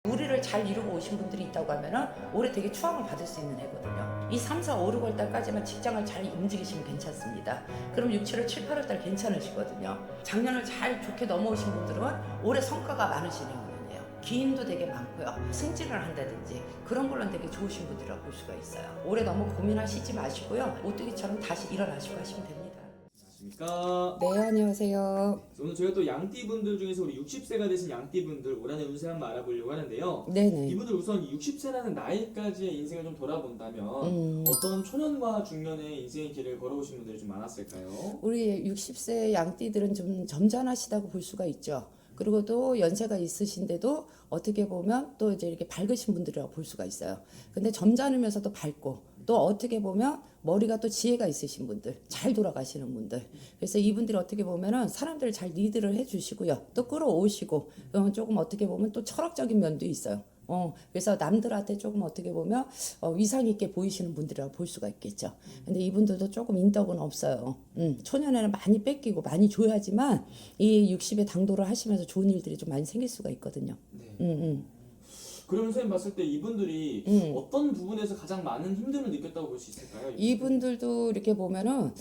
우리를 잘 이루고 오신 분들이 있다고 하면은 올해 되게 추앙을 받을 수 있는 해거든요. 이 3, 4, 5, 6월 달까지만 직장을 잘 움직이시면 괜찮습니다. 그럼 6, 7월, 7, 8월 달 괜찮으시거든요. 작년을 잘 좋게 넘어오신 분들은 올해 성과가 많으신 해운이에요. 기인도 되게 많고요. 승진을 한다든지 그런 걸로는 되게 좋으신 분들이라고 볼 수가 있어요. 올해 너무 고민하시지 마시고요. 오뚜기처럼 다시 일어나시고 하시면 됩니다. 안녕하십니까. 네, 안녕하세요. 오늘 저희가 또 양띠분들 중에서 우리 60세가 되신 양띠분들 올 한해 운세 한번 알아보려고 하는데요. 네네. 이분들 우선 60세라는 나이까지의 인생을 좀 돌아본다면 어떤 초년과 중년의 인생의 길을 걸어오신 분들이 좀 많았을까요? 우리 60세 양띠들은 좀 점잖으시다고 볼 수가 있죠. 그리고 또 연세가 있으신데도 어떻게 보면 또 이제 이렇게 밝으신 분들이라고 볼 수가 있어요. 근데 점잖으면서도 밝고 또 어떻게 보면 머리가 또 지혜가 있으신 분들, 잘 돌아가시는 분들. 그래서 이분들이 어떻게 보면은 사람들을 잘 리드를 해주시고요. 또 끌어오시고 조금 어떻게 보면 또 철학적인 면도 있어요. 그래서 남들한테 조금 어떻게 보면 위상 있게 보이시는 분들이라고 볼 수가 있겠죠. 근데 이분들도 조금 인덕은 없어요. 초년에는 많이 뺏기고 많이 줘야지만 이 60에 당도를 하시면서 좋은 일들이 좀 많이 생길 수가 있거든요. 네. 그러면 선생님 봤을 때 이분들이 어떤 부분에서 가장 많은 힘듦을 느꼈다고 볼 수 있을까요? 이분들도 이렇게 보면은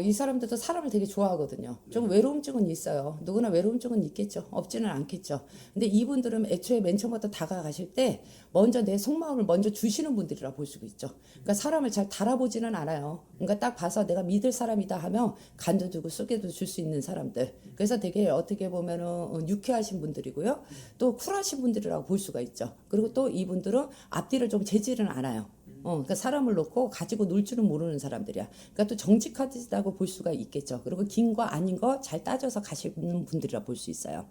이 사람들도 사람을 되게 좋아하거든요. 좀 외로움증은 있어요. 누구나 외로움증은 있겠죠. 없지는 않겠죠. 근데 이분들은 애초에 맨 처음부터 다가가실 때 먼저 내 속마음을 먼저 주시는 분들이라 볼 수 있죠. 그러니까 사람을 잘 달아보지는 않아요. 그러니까 딱 봐서 내가 믿을 사람이다 하면 간도 두고 쑥에도 줄 수 있는 사람들. 그래서 되게 어떻게 보면은 유쾌하신 분들이고요. 또 쿨하신 분들이라고 볼 수가 있죠. 그리고 또 이분들은 앞뒤를 좀 재지는 않아요. 그러니까 사람을 놓고 가지고 놀 줄은 모르는 사람들이야. 그러니까 또 정직하다고 볼 수가 있겠죠. 그리고 긴 거 아닌 거 잘 따져서 가시는 분들이라 볼 수 있어요.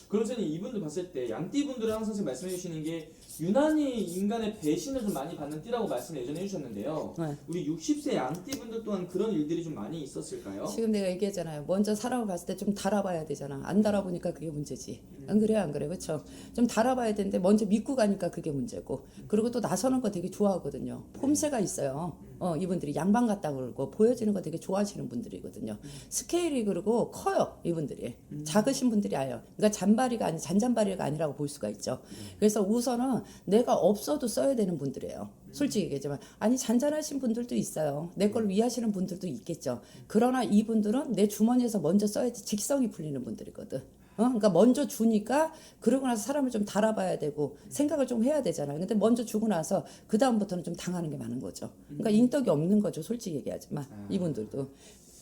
그럼 선생님 이분들 봤을 때 양띠분들은 항상 선생님 말씀해 주시는 게 유난히 인간의 배신을 좀 많이 받는 띠라고 말씀을 예전에 해주셨는데요. 네. 우리 60세 양띠분들 또한 그런 일들이 좀 많이 있었을까요? 지금 내가 얘기했잖아요. 먼저 사람을 봤을 때 좀 달아봐야 되잖아. 안 달아보니까 그게 문제지. 안 그래? 안 그래? 그렇죠? 좀 달아봐야 되는데 먼저 믿고 가니까 그게 문제고. 그리고 또 나서는 거 되게 좋아하거든요. 폼새가 있어요. 이분들이 양반 같다고 그러고 보여지는 거 되게 좋아하시는 분들이거든요. 스케일이 그리고 커요. 이분들이. 작으신 분들이 아니에요. 그러니까 잔잔바리가 아니라고 볼 수가 있죠. 그래서 우선은 내가 없어도 써야 되는 분들이에요. 솔직히 얘기하지만 아니 잔잔하신 분들도 있어요. 내 걸 위하시는 분들도 있겠죠. 그러나 이분들은 내 주머니에서 먼저 써야지 직성이 풀리는 분들이거든. 그러니까 먼저 주니까 그러고 나서 사람을 좀 달아봐야 되고 생각을 좀 해야 되잖아요. 근데 먼저 주고 나서 그 다음부터는 좀 당하는 게 많은 거죠. 그러니까 인덕이 없는 거죠. 솔직히 얘기하지만 이분들도.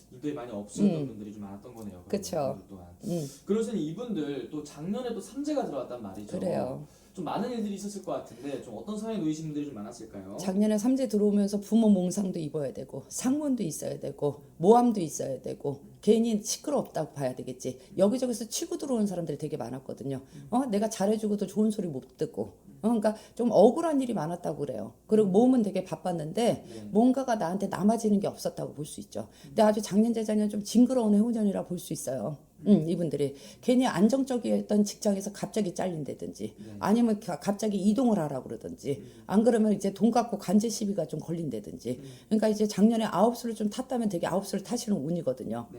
이분들이 많이 없었던 분들이 좀 많았던 거네요. 그쵸. 또한. 그러서는 이분들 또 작년에 또 삼재가 들어왔단 말이죠. 그래요. 좀 많은 일들이 있었을 것 같은데 좀 어떤 상황에 놓이신 분들이 좀 많았을까요? 작년에 삼재 들어오면서 부모 몽상도 입어야 되고 상문도 있어야 되고 모함도 있어야 되고 괜히 시끄럽다고 봐야 되겠지. 여기저기서 치고 들어오는 사람들이 되게 많았거든요. 내가 잘해주고도 좋은 소리 못 듣고. 그러니까 좀 억울한 일이 많았다고 그래요. 그리고 몸은 되게 바빴는데 뭔가가 나한테 남아지는 게 없었다고 볼 수 있죠. 근데 아주 작년 재작년 좀 징그러운 해운년이라 볼 수 있어요. 이분들이 괜히 안정적이었던 직장에서 갑자기 잘린다든지 아니면 갑자기 이동을 하라고 그러든지 안 그러면 이제 돈 갖고 관제 시비가 좀 걸린다든지 그러니까 이제 작년에 아홉수를 좀 탔다면 되게 아홉수를 타시는 운이거든요.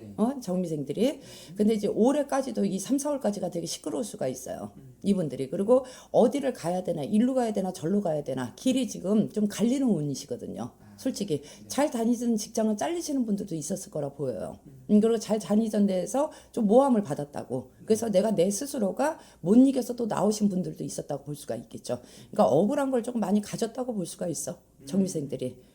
정미생들이. 근데 이제 올해까지도 이 3, 4월까지가 되게 시끄러울 수가 있어요. 이분들이. 그리고 어디를 가야 되나 일로 가야 되나 절로 가야 되나 길이 지금 좀 갈리는 운이시거든요. 솔직히 잘 다니던 직장은 잘리시는 분들도 있었을 거라 보여요. 그리고 잘 다니던 데에서 좀 모함을 받았다고. 그래서 내가 내 스스로가 못 이겨서 또 나오신 분들도 있었다고 볼 수가 있겠죠. 그러니까 억울한 걸 조금 많이 가졌다고 볼 수가 있어. 정미생들이.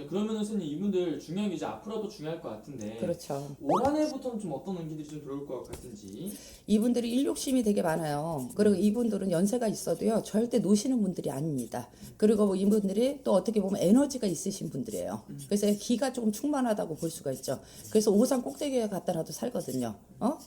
그러면은 선생님 이분들 중요한 게 이제 앞으로도 중요할 것 같은데 그렇죠. 올 한해부터는 좀 어떤 운기들이 좀 들어올 것 같은지. 이분들이 일욕심이 되게 많아요. 그리고 이분들은 연세가 있어도요 절대 노시는 분들이 아닙니다. 그리고 이분들이 또 어떻게 보면 에너지가 있으신 분들이에요. 그래서 기가 조금 충만하다고 볼 수가 있죠. 그래서 오산 꼭대기에 갖다 놔도 살거든요.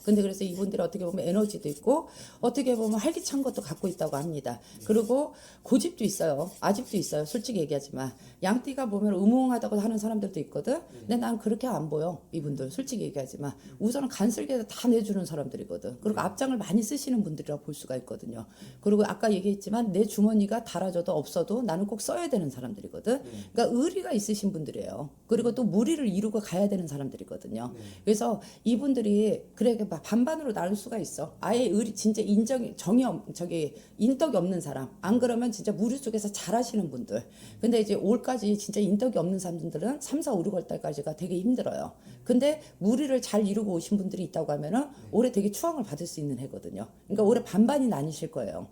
근데 그래서 이분들이 어떻게 보면 에너지도 있고 어떻게 보면 활기찬 것도 갖고 있다고 합니다. 그리고 고집도 있어요. 아집도 있어요. 솔직히 얘기하지만 양띠가 살다 보면 음흉하다고 하는 사람들도 있거든. 근데 난 그렇게 안 보여. 이분들 솔직히 얘기하지만 우선은 간슬개도 다 내주는 사람들이거든. 그리고 앞장을 많이 쓰시는 분들이라 볼 수가 있거든요. 그리고 아까 얘기했지만 내 주머니가 달아져도 없어도 나는 꼭 써야 되는 사람들이거든. 그러니까 의리가 있으신 분들이에요. 그리고 또 무리를 이루고 가야 되는 사람들이거든요. 그래서 이분들이 그래 반반으로 나눌 수가 있어. 아예 의리 진짜 인덕이 없는 사람. 안 그러면 진짜 무리 속에서 잘하시는 분들. 근데 이제 올까지 진짜 인덕이 없는 사람들은 3, 4, 5, 6월 달까지가 되게 힘들어요. 근데 무리를 잘 이루고 오신 분들이 있다고 하면은 올해 되게 추앙을 받을 수 있는 해거든요. 그러니까 올해 반반이 나뉘실 거예요.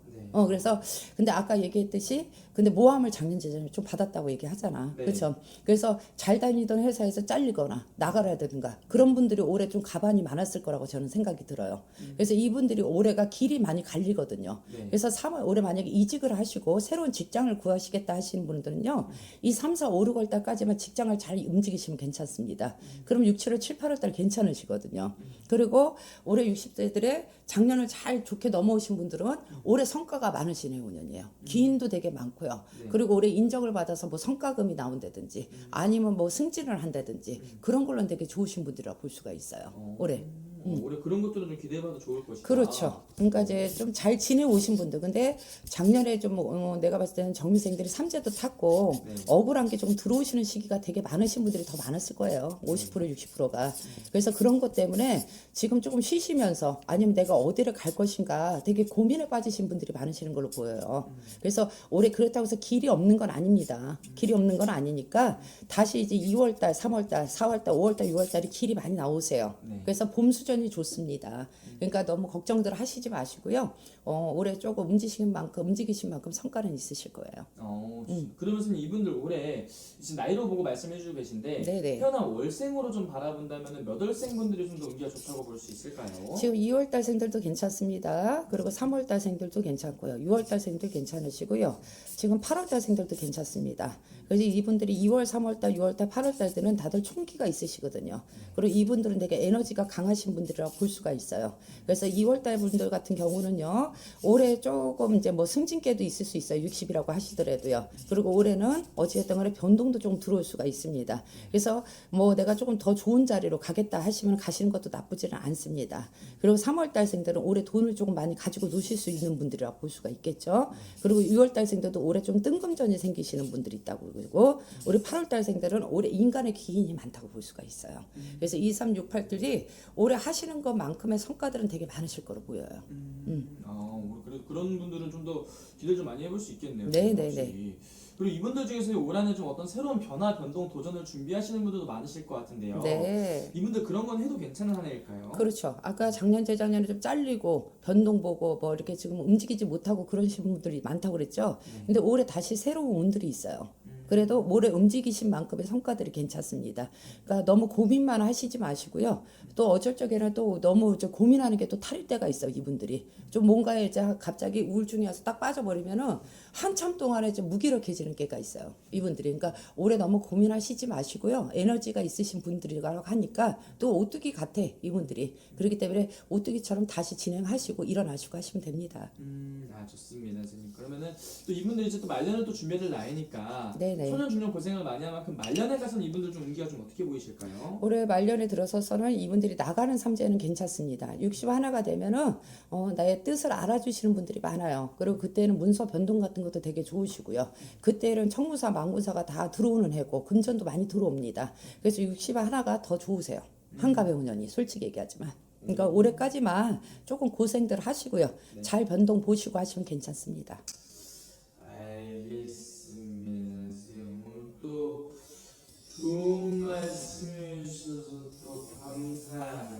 그래서 근데 아까 얘기했듯이 근데 모함을 작년 재정에 좀 받았다고 얘기하잖아. 네. 그렇죠? 그래서 잘 다니던 회사에서 잘리거나 나가야 되든가 그런 분들이 올해 좀 가반이 많았을 거라고 저는 생각이 들어요. 그래서 이분들이 올해가 길이 많이 갈리거든요. 네. 그래서 3월 올해 만약에 이직을 하시고 새로운 직장을 구하시겠다 하시는 분들은요. 이 3, 4, 5, 6월 달까지만 직장을 잘 움직이시면 괜찮습니다. 그럼 6, 7월, 7, 8월 달 괜찮으시거든요. 그리고 올해 60세들의 작년을 잘 좋게 넘어오신 분들은 올해 성과가 많으신 해운년이에요. 기인도 되게 많고요. 그리고 올해 인정을 받아서 뭐 성과금이 나온다든지 아니면 뭐 승진을 한다든지 그런 걸로는 되게 좋으신 분들이라 볼 수가 있어요. 올해. 올해 그런 것들은 좀 기대해봐도 좋을 것이다. 그렇죠. 그러니까 이제 좀 잘 지내오신 분들. 근데 작년에 좀 내가 봤을 때는 정미생들이 삼재도 탔고 억울한 게 좀 들어오시는 시기가 되게 많으신 분들이 더 많았을 거예요. 50% 60%가. 그래서 그런 것 때문에 지금 조금 쉬시면서 아니면 내가 어디를 갈 것인가 되게 고민에 빠지신 분들이 많으시는 걸로 보여요. 그래서 올해 그렇다고 해서 길이 없는 건 아닙니다. 길이 없는 건 아니니까 다시 이제 2월 달, 3월 달, 4월 달, 5월 달, 6월 달이 길이 많이 나오세요. 그래서 봄 수전이 좋습니다. 그러니까 너무 걱정들 하시지 마시고요. 올해 조금 움직이신 만큼 성과는 있으실 거예요. 그러면서 이분들 올해 지금 나이로 보고 말씀해주고 계신데 네네. 태어난 월생으로 좀 바라본다면 몇 월생분들이 좀 더 운기가 좋다고 볼 수 있을까요? 지금 2월 달생들도 괜찮습니다. 그리고 3월 달생들도 괜찮고요. 6월 달생들 괜찮으시고요. 지금 8월 달생들도 괜찮습니다. 그래서 이분들이 2월, 3월 달, 6월 달, 8월 달들은 다들 총기가 있으시거든요. 그리고 이분들은 되게 에너지가 강하신 분들이라고 볼 수가 있어요. 그래서 2월 달 분들 같은 경우는요. 올해 조금 이제 뭐 승진계도 있을 수 있어요. 60이라고 하시더라도요. 그리고 올해는 어찌됐든 간에 변동도 좀 들어올 수가 있습니다. 그래서 뭐 내가 조금 더 좋은 자리로 가겠다 하시면 가시는 것도 나쁘지는 않습니다. 그리고 3월 달생들은 올해 돈을 조금 많이 가지고 노실 수 있는 분들이라고 볼 수가 있겠죠. 그리고 6월 달생들도 올해 좀 뜬금전이 생기시는 분들이 있다고 그리고 우리 8월 달생들은 올해 인간의 기인이 많다고 볼 수가 있어요. 그래서 2, 3, 6, 8들이 올해 하시는 것만큼의 성과들은 되게 많으실 거로 보여요. 그런 분들은 좀 더 기대를 좀 많이 해볼 수 있겠네요. 네네네. 그리고 이분들 중에서 올 한해 좀 어떤 새로운 변화, 변동, 도전을 준비하시는 분들도 많으실 것 같은데요. 네. 이분들 그런 건 해도 괜찮은 한 해일까요? 그렇죠. 아까 작년, 재작년에 좀 잘리고 변동 보고 뭐 이렇게 지금 움직이지 못하고 그러신 분들이 많다고 그랬죠. 근데 올해 다시 새로운 운들이 있어요. 그래도 올해 움직이신 만큼의 성과들이 괜찮습니다. 그러니까 너무 고민만 하시지 마시고요. 또 어쩔 적에는 또 너무 고민하는 게 또 탈일 때가 있어요. 이분들이 좀 뭔가에 이제 갑자기 우울증이 와서 딱 빠져버리면은 한참 동안에 좀 무기력해지는 게가 있어요. 이분들이. 그러니까 올해 너무 고민하시지 마시고요. 에너지가 있으신 분들이라고 하니까 또 오뚜기 같아 이분들이. 그렇기 때문에 오뚜기처럼 다시 진행하시고 일어나시고 하시면 됩니다. 좋습니다, 선생님. 그러면은 또 이분들 이제 또 말년을 또 준비해야 될 나이니까 네네. 소년 중년 고생을 많이 한 만큼 말년에 가서는 이분들 좀 운기가 좀 어떻게 보이실까요? 올해 말년에 들어서서는 이분들이 나가는 삼재는 괜찮습니다. 60 하나가 되면은 나의 뜻을 알아주시는 분들이 많아요. 그리고 그때는 문서 변동 같은 것도 되게 좋으시고요. 그때는 청무사, 망군사가 다 들어오는 해고 금전도 많이 들어옵니다. 그래서 60 하나가 더 좋으세요. 한갑의 운연이 솔직히 얘기하지만. 그러니까 올해까지만 조금 고생들 하시고요. 잘 변동 보시고 하시면 괜찮습니다. 알겠습니다. 선생님 오늘 또 좋은 말씀 해주셔서 또 감사합니다.